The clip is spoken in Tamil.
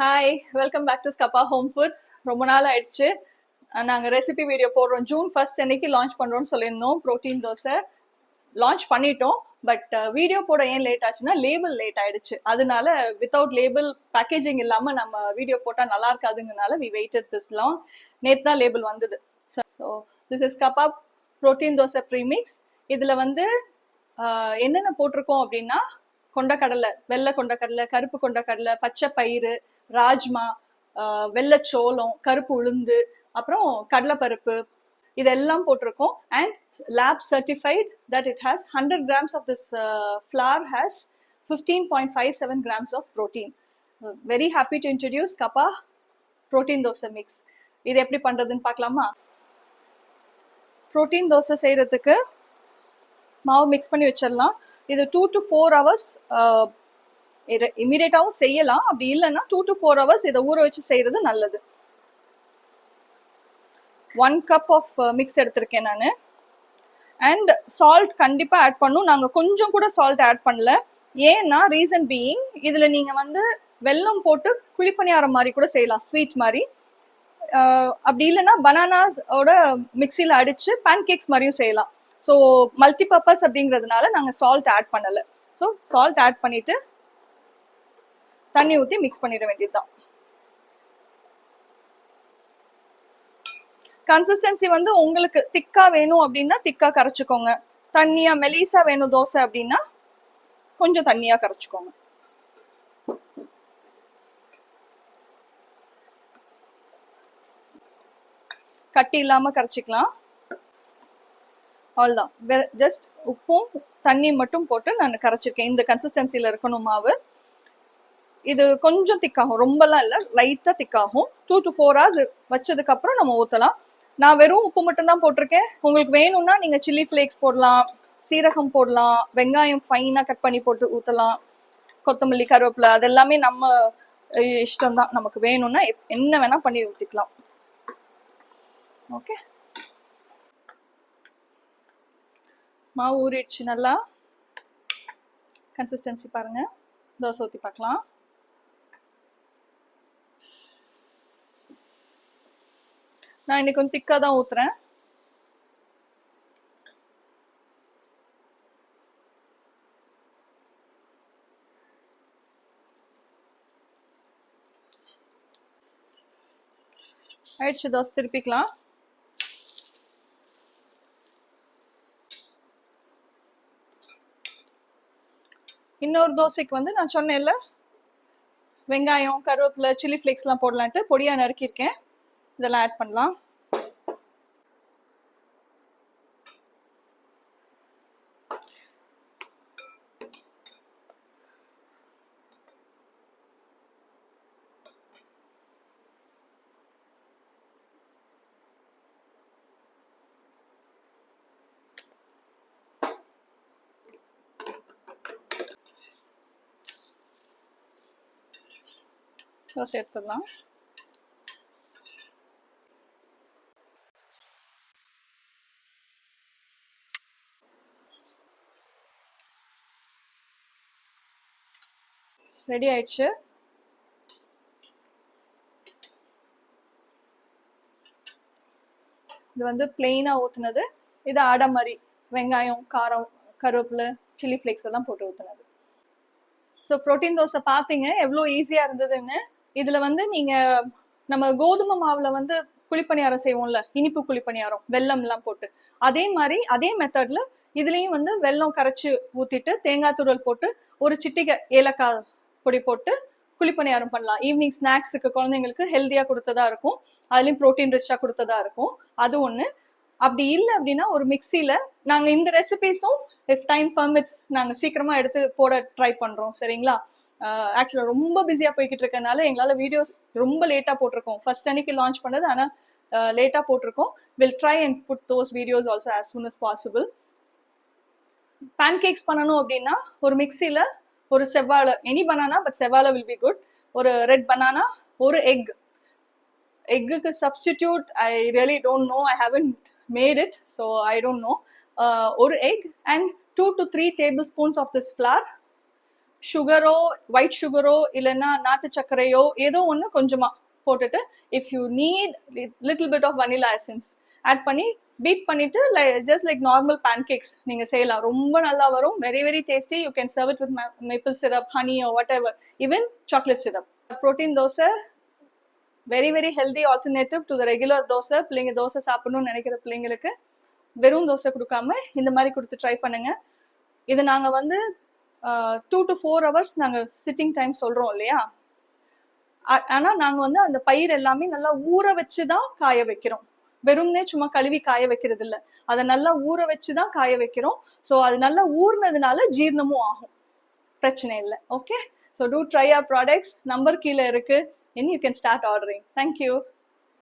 Hi, welcome back to Skappa home foods. ரொம்ப நாள் ஆயிடுச்சு. நாங்கள் ரெசிபி வீடியோ போடுறோம். ஜூன் 1 அன்னைக்கு லான்ச் பண்ணுறோம்னு சொல்லியிருந்தோம். ப்ரோட்டீன் தோசை லான்ச் பண்ணிட்டோம். பட் வீடியோ போட ஏன் லேட் ஆச்சுன்னா லேபிள் லேட் ஆயிடுச்சு. அதனால வித்தவுட் லேபிள் பேக்கேஜிங் இல்லாமல் நம்ம வீடியோ போட்டால் நல்லா இருக்காதுங்கனால வி வெயிட்டட் திஸ் லாங். நேற்று தான் லேபிள் வந்தது. So this is Skappa protein dosa premix. இதில் வந்து என்னென்ன போட்டிருக்கோம் அப்படின்னா கொண்டக்கடலை, வெள்ளை கொண்டக்கடலை, கருப்பு கொண்டக்கடலை, பச்சை பயிறு, ராஜ்மா, வெள்ளைச்சோளம், கருப்பு உளுந்து, அப்புறம் கடலைப்பருப்பு, இதெல்லாம் போட்டிருக்கோம். And lab certified that it has 100 grams of this flour has 15.57 grams of protein. Very happy to introduce Kappa protein dosa mix. இது எப்படி பண்றதுன்னு பார்க்கலாமா? ப்ரோட்டீன் தோசை செய்யறதுக்கு மாவு மிக்ஸ் பண்ணி வச்சிடலாம். இது 2 to 4 hours இமீடியட்டாகவும் செய்யலாம். அப்படி இல்லைன்னா 2 to 4 hours இதை ஊற வச்சு செய்யறது நல்லது. 1 cup ஆஃப் மிக்ஸ் எடுத்திருக்கேன் நான். அண்ட் சால்ட் கண்டிப்பாக ஆட் பண்ணும். நாங்கள் கொஞ்சம் கூட சால்ட் ஆட் பண்ணல. ஏன்னா ரீசன் பீயிங், இதில் நீங்கள் வந்து வெல்லம் போட்டு குழிப்பணியாரம் மாதிரி கூட செய்யலாம், ஸ்வீட் மாதிரி. அப்படி இல்லைன்னா பனானாஸோட மிக்சியில் அடித்து பேன்கேக்ஸ் மாதிரியும் செய்யலாம். ஸோ மல்டி பர்பஸ் அப்படிங்கிறதுனால நாங்கள் சால்ட் ஆட் பண்ணலை. ஸோ சால்ட் ஆட் பண்ணிவிட்டு தண்ணி ஊற்றி மிக்ஸ் பண்ணிட வேண்டியதுதான். கன்சிஸ்டன்சி வந்து உங்களுக்கு திக்கா வேணும் அப்படின்னா திக்கா கரைச்சிக்கோங்க. தண்ணியா மெலிசா வேணும் தோசை அப்படின்னா கொஞ்சம் தண்ணியா கரைச்சிக்கோங்க. கட்டி இல்லாம கரைச்சிக்கலாம். அவ்வளோதான். ஜஸ்ட் உப்பும் தண்ணி மட்டும் போட்டு நான் கரைச்சிருக்கேன். இந்த கன்சிஸ்டன்சியில் இருக்கணும் மாவு. இது கொஞ்சம் திக்காகும், ரொம்பலாம் இல்லை, லைட்டாக திக்காகும். 2 to 4 hours வச்சதுக்கப்புறம் நம்ம ஊற்றலாம். நான் வெறும் உப்பு மட்டும்தான் போட்டிருக்கேன். உங்களுக்கு வேணும்னா நீங்கள் சில்லி ஃப்ளேக்ஸ் போடலாம், சீரகம் போடலாம், வெங்காயம் ஃபைனாக கட் பண்ணி போட்டு ஊற்றலாம், கொத்தமல்லி, கருவேப்பிலை, அதெல்லாமே நம்ம இஷ்டம்தான். நமக்கு வேணும்னா என்ன வேணால் பண்ணி ஊற்றிக்கலாம். ஓகே, மாவு ஊறிடுச்சு நல்லா. கன்சிஸ்டன்சி பாருங்க. தோசை ஊற்றி பார்க்கலாம். நான் இன்னைக்கு கொஞ்சம் திக்காக தான் ஊற்றுறேன். ஆயிடுச்சு, தோசை திருப்பிக்கலாம். இன்னொரு தோசைக்கு வந்து நான் சொன்னேன்ல, வெங்காயம், கருவேப்பிலை, சில்லி ஃப்ளேக்ஸ்லாம் போடலான்ட்டு பொடியாக நறுக்கியிருக்கேன். இதெல்லாம் ஆட் பண்ணலாம். தோசை எடுத்துடலாம். ரெடி ஆயிடுச்சு. இது வந்து பிளெயினா ஊத்துனது. இது அடை மாதிரி வெங்காயம், காரம், கருவேப்பிலை, சில்லி ஃப்ளேக்ஸ் எல்லாம் போட்டு ஊத்துனது. ஸோ ப்ரோட்டீன் தோசை பார்த்தீங்க எவ்வளோ ஈஸியா இருந்ததுன்னு. இதுல வந்து நீங்க நம்ம கோதுமை மாவுல வந்து குழிப்பணியாரம் செய்வோம்ல, இனிப்பு குழிப்பணியாரம் வெல்லம் எல்லாம் போட்டு, அதே மாதிரி அதே மெத்தட்ல இதுலயும் வந்து வெல்லம் கரைச்சு ஊத்திட்டு தேங்காய் துருவல் போட்டு ஒரு சிட்டிகை ஏலக்காய் பொடி போட்டு குழிப்பணியாரம் பண்ணலாம். ஈவினிங் ஸ்நாக்ஸுக்கு குழந்தைங்களுக்கு ஹெல்த்தியா கொடுத்ததா இருக்கும். அதுலயும் ப்ரோட்டீன் ரிச்சா கொடுத்ததா இருக்கும். அது ஒண்ணு. அப்படி இல்லை அப்படின்னா ஒரு மிக்சியில நாங்க இந்த ரெசிபிஸும் இஃப் டைம் பர்மிட்ஸ் நாங்க சீக்கிரமா எடுத்து போட ட்ரை பண்றோம். சரிங்களா? ஆக்சுவலா ரொம்ப பிஸியா போய்கிட்டு இருக்கனால எங்களால வீடியோஸ் ரொம்ப லேட்டா போட்டிருக்கோம். ஃபர்ஸ்ட் அன்னைக்கு லான்ச் பண்ணது, ஆனா லேட்டா போட்டிருக்கோம். Will try and put those videos also as soon as possible. Pancakes பண்ணணும் அப்படின்னா ஒரு மிக்சியில ஒரு செவ்வாழை, எனி பனானா பட் செவ்வாழை வில் பி குட், ஒரு ரெட் பனானா, ஒரு எக்குக்கு substitute I really don't know, I haven't made it, so I don't know. ஒரு egg and 2 to 3 tablespoons of this flour, சுகரோ ஒயிட் சுகரோ இல்லைன்னா நாட்டு சர்க்கரையோ ஏதோ ஒன்று கொஞ்சமா போட்டுட்டு if you need little bit of vanilla essence add பண்ணி பீட் பண்ணிட்டு ஜஸ்ட் லைக் நார்மல் பேன்கேக்ஸ் நீங்க செய்யலாம். ரொம்ப நல்லா வரும். Very very tasty. You can serve it with maple syrup, honey or whatever, even chocolate syrup. Protein dosa very very healthy alternative to the regular dosa. பிள்ளைங்க தோசை சாப்பிடணும்னு நினைக்கிற பிள்ளைங்களுக்கு வெறும் தோசை கொடுக்காம இந்த மாதிரி கொடுத்து ட்ரை பண்ணுங்க. இது நாங்க வந்து 2 to 4 hours நாங்க சிட்டிங் டைம் சொல்றோம் இல்லையா, ஆனா நாங்க வந்து அந்த பயிர் எல்லாமே நல்லா ஊற வச்சுதான் காய வைக்கிறோம். வெறும்னே சும்மா கழுவி காய வைக்கிறது இல்ல, அதை நல்லா ஊற வச்சுதான் காய வைக்கிறோம். ஸோ அது நல்லா ஊறினதுனால ஜீரணமும் ஆகும், பிரச்சனை இல்லை. Okay, so do try our products. Number கீழே இருக்கு, and you can start ordering. Thank you.